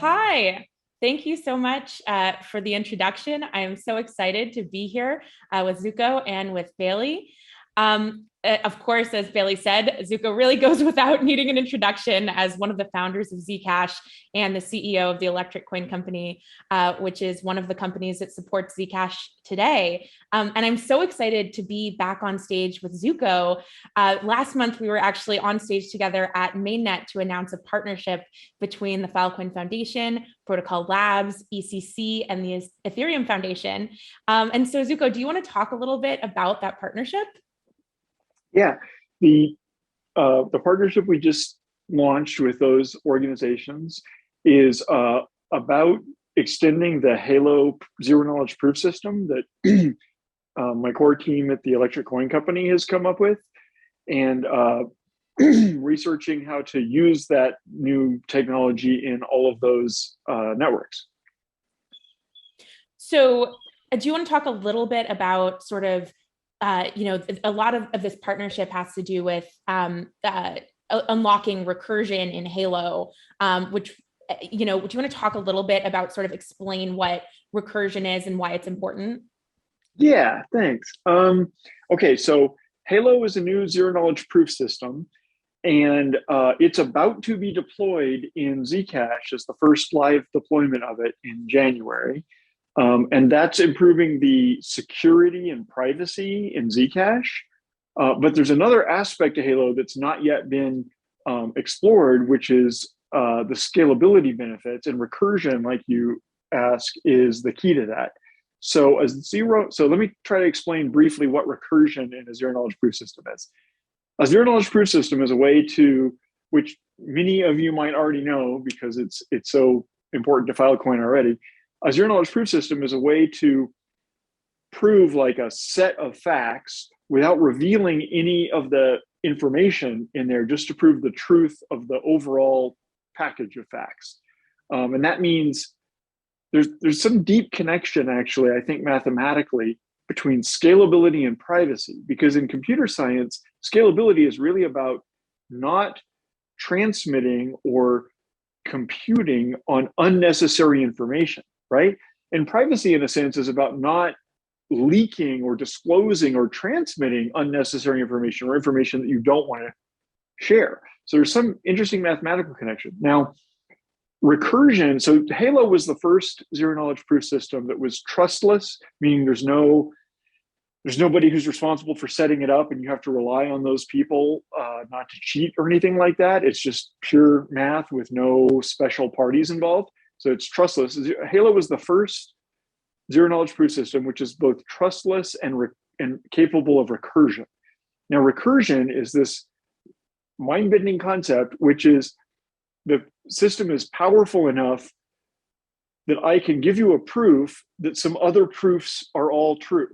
Hi. Thank you so much for the introduction. I am so excited to be here with Zooko and with Bailey. Of course, as Bailey said, Zooko really goes without needing an introduction as one of the founders of Zcash and the CEO of the electric coin company, which is one of the companies that supports Zcash today. And I'm so excited to be back on stage with Zooko. Last month, we were actually on stage together at Mainnet to announce a partnership between the Filecoin Foundation, Protocol Labs, ECC, and the Ethereum Foundation. And so, Zooko, do you want to talk a little bit about that partnership? Yeah, the partnership we just launched with those organizations is about extending the Halo zero knowledge proof system that my core team at the Electric Coin Company has come up with, and researching how to use that new technology in all of those networks. So, do you want to talk a little bit about sort of a lot of this partnership has to do with unlocking recursion in Halo, which, do you want to talk a little bit about sort of explain what recursion is and why it's important? Yeah, thanks. Okay, so Halo is a new zero knowledge proof system, and it's about to be deployed in Zcash as the first live deployment of it in January. And that's improving the security and privacy in Zcash. But there's another aspect to Halo that's not yet been explored, which is the scalability benefits, and recursion, like you ask, is the key to that. So let me try to explain briefly what recursion in a zero knowledge proof system is. A zero knowledge proof system is a way to, which many of you might already know because it's so important to Filecoin already. A zero knowledge proof system is a way to prove like a set of facts without revealing any of the information in there, just to prove the truth of the overall package of facts. And that means there's some deep connection, actually, I think mathematically, between scalability and privacy, because in computer science, scalability is really about not transmitting or computing on unnecessary information, right? And privacy, in a sense, is about not leaking or disclosing or transmitting unnecessary information or information that you don't want to share. So there's some interesting mathematical connection. Now, recursion, so Halo was the first zero knowledge proof system that was trustless, meaning there's nobody who's responsible for setting it up, and you have to rely on those people not to cheat or anything like that. It's just pure math with no special parties involved. So it's trustless. Halo was the first zero knowledge proof system which is both trustless and capable of recursion. Now, recursion is this mind-bending concept, which is the system is powerful enough that I can give you a proof that some other proofs are all true.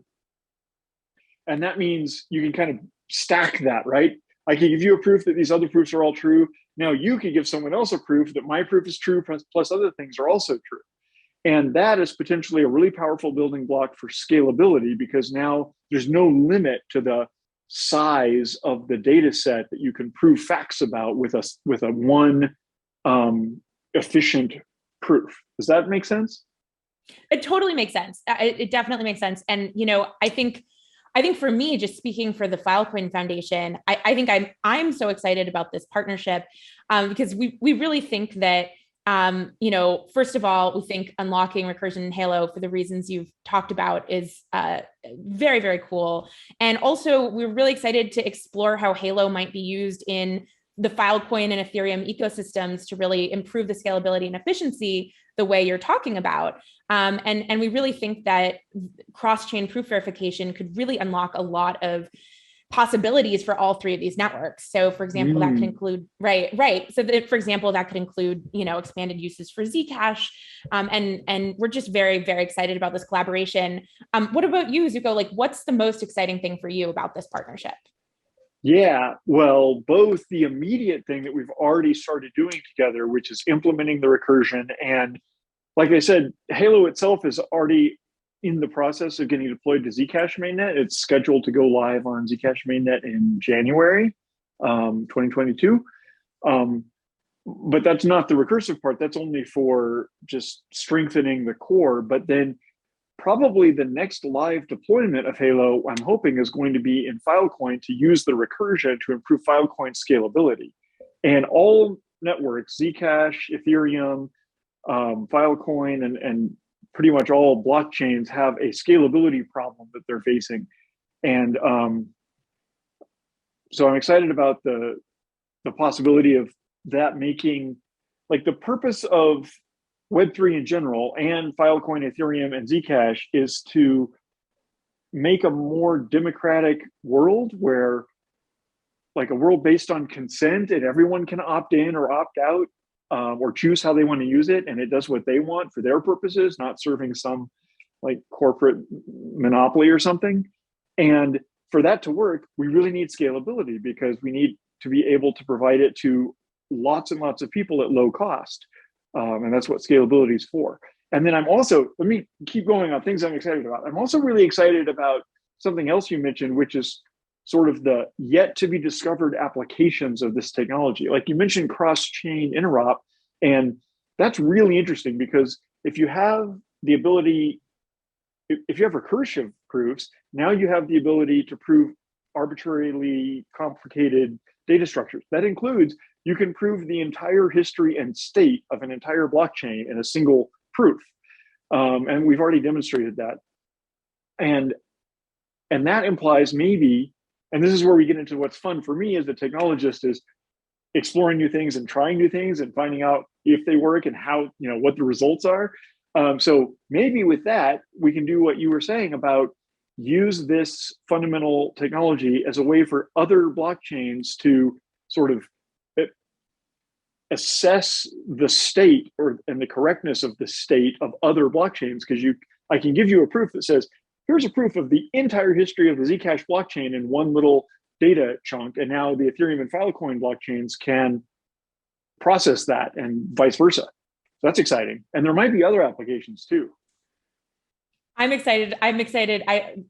And that means you can kind of stack that, right? I can give you a proof that these other proofs are all true. Now you can give someone else a proof that my proof is true, plus other things are also true. And that is potentially a really powerful building block for scalability, because now there's no limit to the size of the data set that you can prove facts about with a one efficient proof. Does that make sense? It totally makes sense. It definitely makes sense. And I think for me, just speaking for the Filecoin Foundation, I think I'm so excited about this partnership because we really think that first of all, we think unlocking recursion in Halo for the reasons you've talked about is very, very cool. And also, we're really excited to explore how Halo might be used in the Filecoin and Ethereum ecosystems to really improve the scalability and efficiency the way you're talking about. And we really think that cross-chain proof verification could really unlock a lot of possibilities for all three of these networks. So for example, that could include, right. So that, for example, that could include, expanded uses for Zcash. And we're just very, very excited about this collaboration. What about you, Zooko? Like, what's the most exciting thing for you about this partnership? Yeah, well, both the immediate thing that we've already started doing together, which is implementing the recursion, and like I said, Halo itself is already in the process of getting deployed to Zcash mainnet. It's scheduled to go live on Zcash mainnet in January 2022. but that's not the recursive part. That's only for just strengthening the core. But then probably the next live deployment of Halo, I'm hoping, is going to be in Filecoin to use the recursion to improve Filecoin scalability. And all networks, Zcash, Ethereum, Filecoin, and pretty much all blockchains have a scalability problem that they're facing. And so I'm excited about the possibility of that making, like, the purpose of Web3 in general and Filecoin, Ethereum, and Zcash is to make a more democratic world where, like, a world based on consent and everyone can opt in or opt out, or choose how they want to use it, and it does what they want for their purposes, not serving some like corporate monopoly or something. And for that to work, we really need scalability, because we need to be able to provide it to lots and lots of people at low cost. And that's what scalability is for. And then I'm also, let me keep going on things I'm excited about. I'm also really excited about something else you mentioned, which is sort of the yet to be discovered applications of this technology. Like you mentioned cross-chain interop, and that's really interesting, because if you have the ability, if you have recursive proofs, now you have the ability to prove arbitrarily complicated data structures. That includes, you can prove the entire history and state of an entire blockchain in a single proof. And we've already demonstrated that. And that implies maybe, and this is where we get into what's fun for me as a technologist, is exploring new things and trying new things and finding out if they work and how, what the results are. So maybe with that, we can do what you were saying about use this fundamental technology as a way for other blockchains to sort of assess the state and the correctness of the state of other blockchains. Because I can give you a proof that says, here's a proof of the entire history of the Zcash blockchain in one little data chunk, and now the Ethereum and Filecoin blockchains can process that, and vice versa. So that's exciting. And there might be other applications too. I'm excited.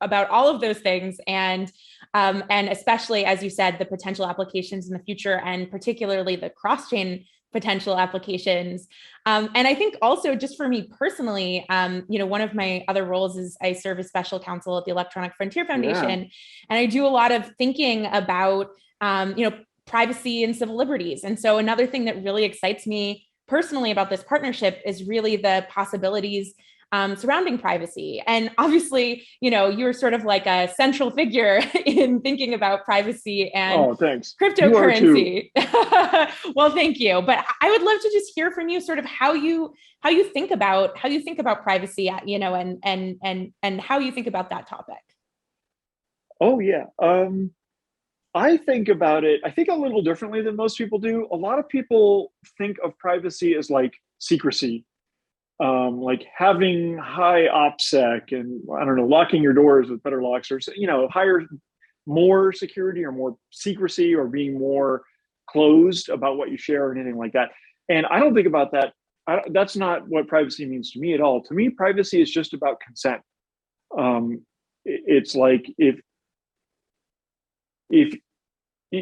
About all of those things, and especially, as you said, the potential applications in the future, and particularly the cross-chain potential applications. And I think also, just for me personally, one of my other roles is I serve as special counsel at the Electronic Frontier Foundation, and I do a lot of thinking about privacy and civil liberties. And so another thing that really excites me personally about this partnership is really the possibilities surrounding privacy. And obviously, you're sort of like a central figure in thinking about privacy and cryptocurrency. Well, thank you. But I would love to just hear from you sort of how you think about privacy, and how you think about that topic. Oh, yeah. I think about it, I think a little differently than most people do. A lot of people think of privacy as like secrecy, like having high OPSEC and, I don't know, locking your doors with better locks, or, higher, more security or more secrecy, or being more closed about what you share or anything like that. And I don't think about that. That's not what privacy means to me at all. To me, privacy is just about consent. It's like if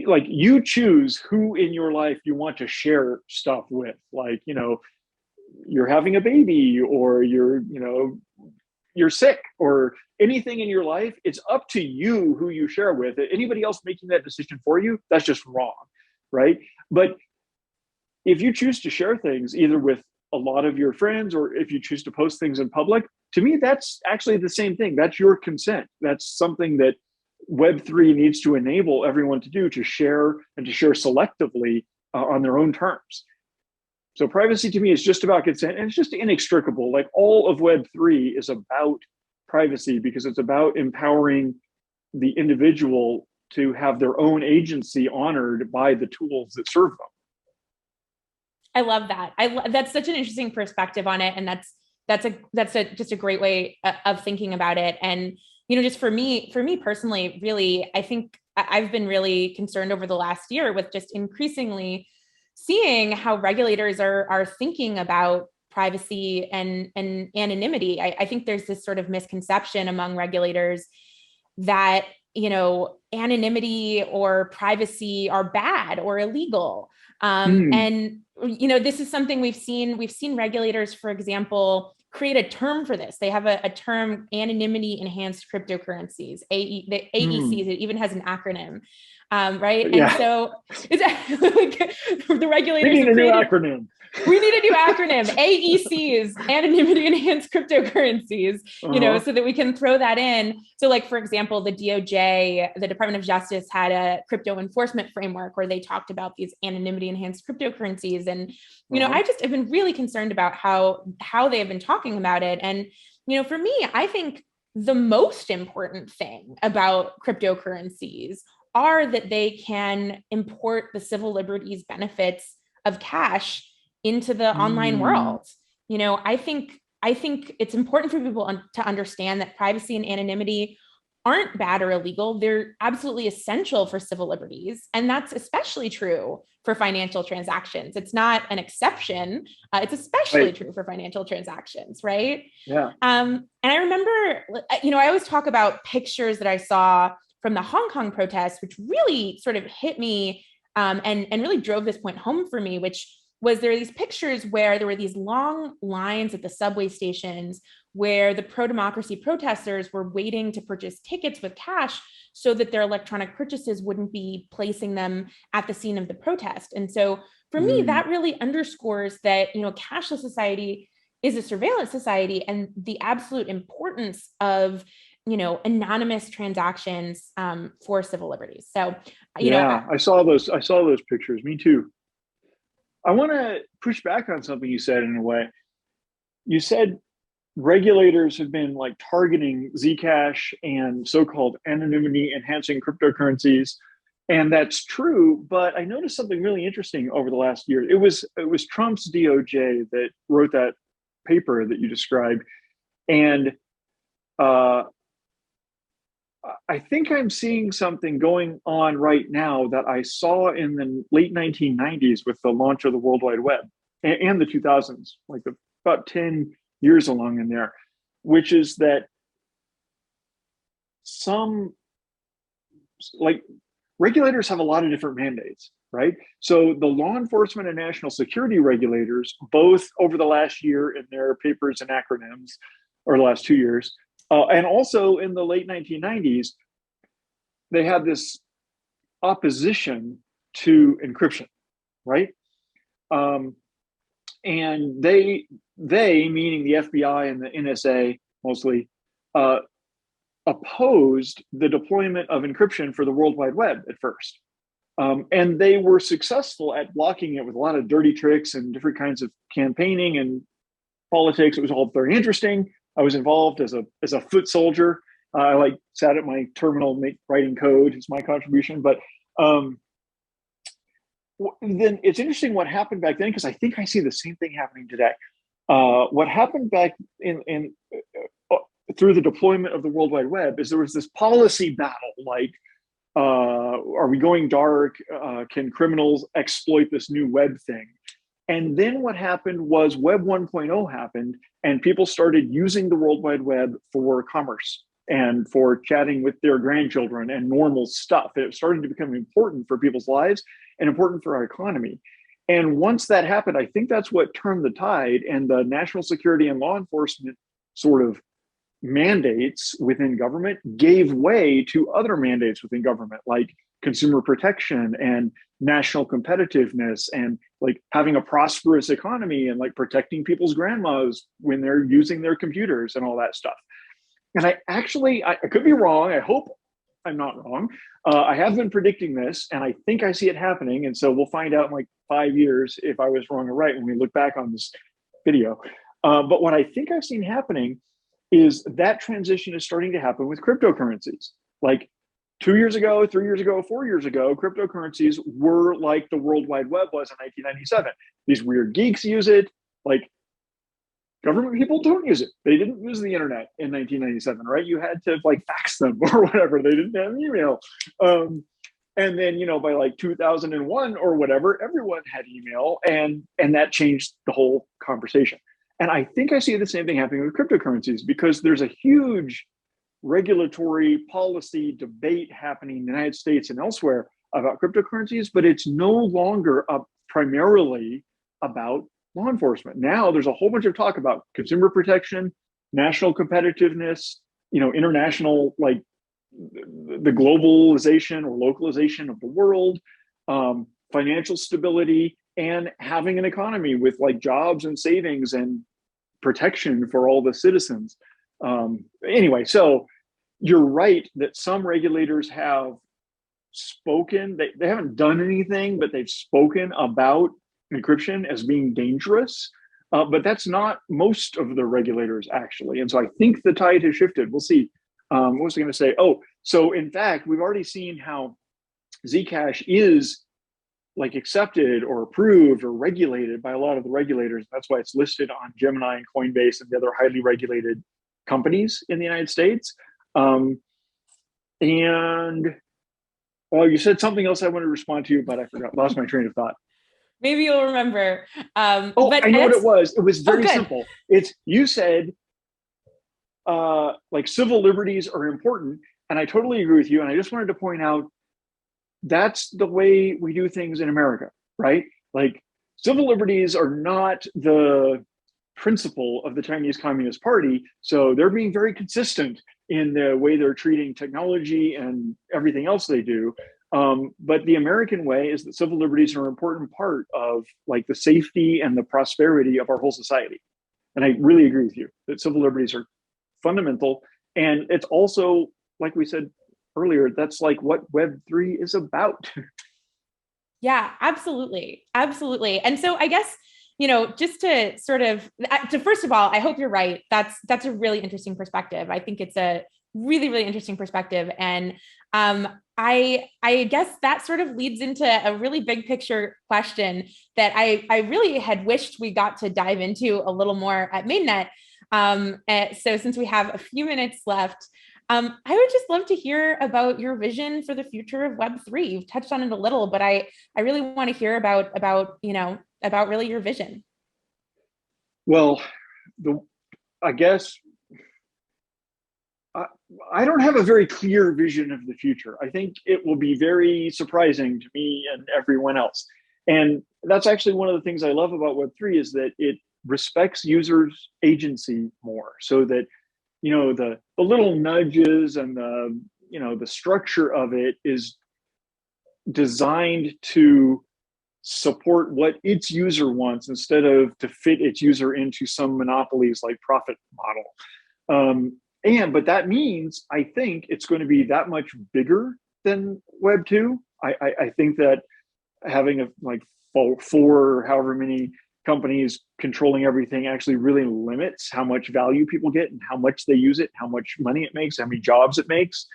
like you choose who in your life you want to share stuff with, like, you're having a baby, or you're sick, or anything in your life, it's up to you who you share with. Anybody else making that decision for you, that's just wrong, right? But if you choose to share things either with a lot of your friends, or if you choose to post things in public, to me, that's actually the same thing. That's your consent. That's something that Web3 needs to enable everyone to do, to share, and to share selectively on their own terms. So privacy to me is just about consent, and it's just inextricable. Like, all of Web3 is about privacy, because it's about empowering the individual to have their own agency honored by the tools that serve them. I love that. That's such an interesting perspective on it, and that's just a great way of thinking about it. And just for me personally, really, I think I've been really concerned over the last year with just increasingly seeing how regulators are thinking about privacy and anonymity. I think there's this sort of misconception among regulators that anonymity or privacy are bad or illegal. Hmm. And this is something we've seen regulators, for example, create a term for this. They have a term, anonymity enhanced cryptocurrencies, the AECs. Hmm. It even has an acronym, right? And Yeah. so it's like the We regulators need have a new created. acronym. We need a new acronym, AECs, anonymity enhanced cryptocurrencies, Uh-huh. so that we can throw that in. So like, for example, the DOJ, the Department of Justice, had a crypto enforcement framework where they talked about these anonymity enhanced cryptocurrencies. And, Uh-huh. I just have been really concerned about how they have been talking about it. And, for me, I think the most important thing about cryptocurrencies are that they can import the civil liberties benefits of cash into the online Hmm. world. I think it's important for people to understand that privacy and anonymity aren't bad or illegal. They're absolutely essential for civil liberties. And that's especially true for financial transactions. It's not an exception. It's especially Right. true for financial transactions, right? Yeah. And I remember, I always talk about pictures that I saw from the Hong Kong protests, which really sort of hit me, and really drove this point home for me, which was, there were these pictures where there were these long lines at the subway stations where the pro-democracy protesters were waiting to purchase tickets with cash so that their electronic purchases wouldn't be placing them at the scene of the protest. And so for me, Hmm. that really underscores that, cashless society is a surveillance society, and the absolute importance of anonymous transactions, for civil liberties. So, Yeah. I saw those pictures. Me too. I want to push back on something you said in a way. You said regulators have been like targeting Zcash and so-called anonymity enhancing cryptocurrencies. And that's true, but I noticed something really interesting over the last year. It was Trump's DOJ that wrote that paper that you described. And uh, I think I'm seeing something going on right now that I saw in the late 1990s with the launch of the World Wide Web, and the 2000s, like about 10 years along in there, which is that some, like, regulators have a lot of different mandates, right? So the law enforcement and national security regulators, both over the last year in their papers and acronyms, or the last 2 years, and also in the late 1990s, they had this opposition to encryption, right? Um, and they, meaning the FBI and the NSA mostly, uh, opposed the deployment of encryption for the World Wide Web at first. And they were successful at blocking it with a lot of dirty tricks and different kinds of campaigning and politics. It was all very interesting. I was involved as a foot soldier. I like sat at my terminal writing code. It's my contribution. But um, then it's interesting what happened back then, because I think I see the same thing happening today. What happened back in through the deployment of the World Wide Web is there was this policy battle, like, are we going dark? Can criminals exploit this new web thing? And then what happened was Web 1.0 happened, and people started using the World Wide Web for commerce and for chatting with their grandchildren and normal stuff. It started to become important for people's lives and important for our economy. And once that happened, I think that's what turned the tide, and the national security and law enforcement sort of mandates within government gave way to other mandates within government, like consumer protection and national competitiveness, and like having a prosperous economy, and like protecting people's grandmas when they're using their computers and all that stuff. And I could be wrong. I hope I'm not wrong. I have been predicting this, and I think I see it happening. And so we'll find out in like 5 years if I was wrong or right when we look back on this video. But what I think I've seen happening is that transition is starting to happen with cryptocurrencies. Like 2 years ago, 3 years ago, 4 years ago, cryptocurrencies were like the World Wide Web was in 1997. These weird geeks use it. Like, government people don't use it. They didn't use the internet in 1997, right? You had to like fax them or whatever. They didn't have email. And then, by like 2001 or whatever, everyone had email, and that changed the whole conversation. And I think I see the same thing happening with cryptocurrencies, because there's a huge regulatory policy debate happening in the United States and elsewhere about cryptocurrencies, but it's no longer primarily about law enforcement. Now there's a whole bunch of talk about consumer protection, national competitiveness, international, like the globalization or localization of the world, financial stability, and having an economy with like jobs and savings and protection for all the citizens. Anyway, so you're right that some regulators have spoken. They haven't done anything, but they've spoken about encryption as being dangerous. But that's not most of the regulators, actually. And so I think the tide has shifted. We'll see. What was I going to say? Oh, so in fact, we've already seen how Zcash is like accepted or approved or regulated by a lot of the regulators. That's why it's listed on Gemini and Coinbase and the other highly regulated companies in the United States. And well, you said something else I wanted to respond to, but I forgot, lost my train of thought. Maybe you'll remember. But I know what it was. It was very simple. You said like civil liberties are important, and I totally agree with you. And I just wanted to point out that's the way we do things in America, right? Like civil liberties are not the principle of the Chinese Communist Party. So they're being very consistent in the way they're treating technology and everything else they do. But the American way is that civil liberties are an important part of like the safety and the prosperity of our whole society. And I really agree with you that civil liberties are fundamental. And it's also, like we said earlier, that's like what Web3 is about. Yeah, absolutely. Absolutely. And so I guess, just to sort of, first of all, I hope you're right. That's a really interesting perspective. I think it's a really, really interesting perspective. And I guess that sort of leads into a really big picture question that I really had wished we got to dive into a little more at Mainnet. So since we have a few minutes left, I would just love to hear about your vision for the future of Web3. You've touched on it a little, but I really want to hear about really your vision. Well, I guess I don't have a very clear vision of the future. I think it will be very surprising to me and everyone else. And that's actually one of the things I love about Web3 is that it respects users' agency more, so that the little nudges and the structure of it is designed to support what its user wants instead of to fit its user into some monopolies like profit model. But that means I think it's going to be that much bigger than Web 2. I think that having like four however many companies controlling everything actually really limits how much value people get and how much they use it, how much money it makes, how many jobs it makes.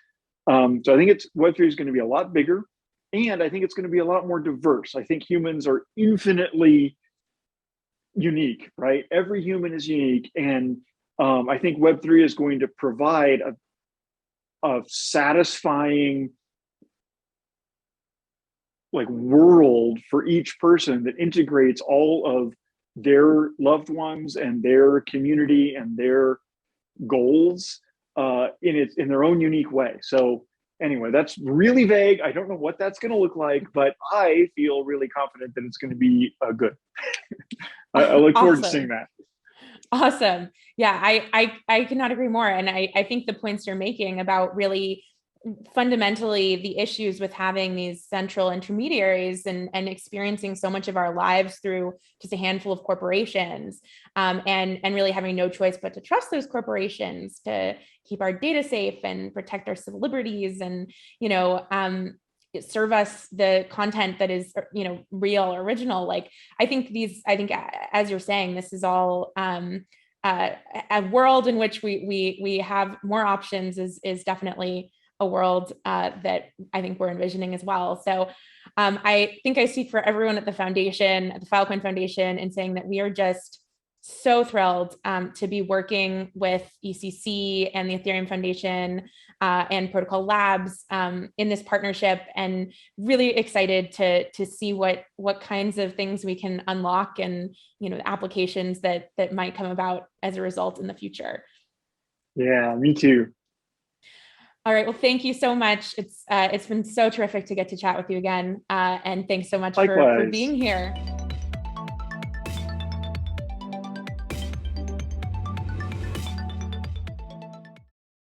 So I think Web3 is going to be a lot bigger, and I think it's going to be a lot more diverse. I think humans are infinitely unique, right? Every human is unique, and I think Web3 is going to provide a satisfying like world for each person that integrates all of their loved ones and their community and their goals in their own unique way. So anyway, that's really vague. I don't know what that's going to look like, but I feel really confident that it's going to be good. I look forward to seeing that. Awesome. Yeah, I cannot agree more. And I think the points you're making about really fundamentally the issues with having these central intermediaries and experiencing so much of our lives through just a handful of corporations, and really having no choice but to trust those corporations to keep our data safe and protect our civil liberties and, serve us the content that is, real, original. Like, I think as you're saying, this is all a world in which we have more options is definitely a world that I think we're envisioning as well. So I think I speak for everyone at the foundation, at the Filecoin Foundation, in saying that we are just so thrilled to be working with ECC and the Ethereum Foundation and Protocol Labs in this partnership, and really excited to see what kinds of things we can unlock and applications that might come about as a result in the future. Yeah, me too. All right. Well, thank you so much. It's been so terrific to get to chat with you again. And thanks so much for Likewise. being here.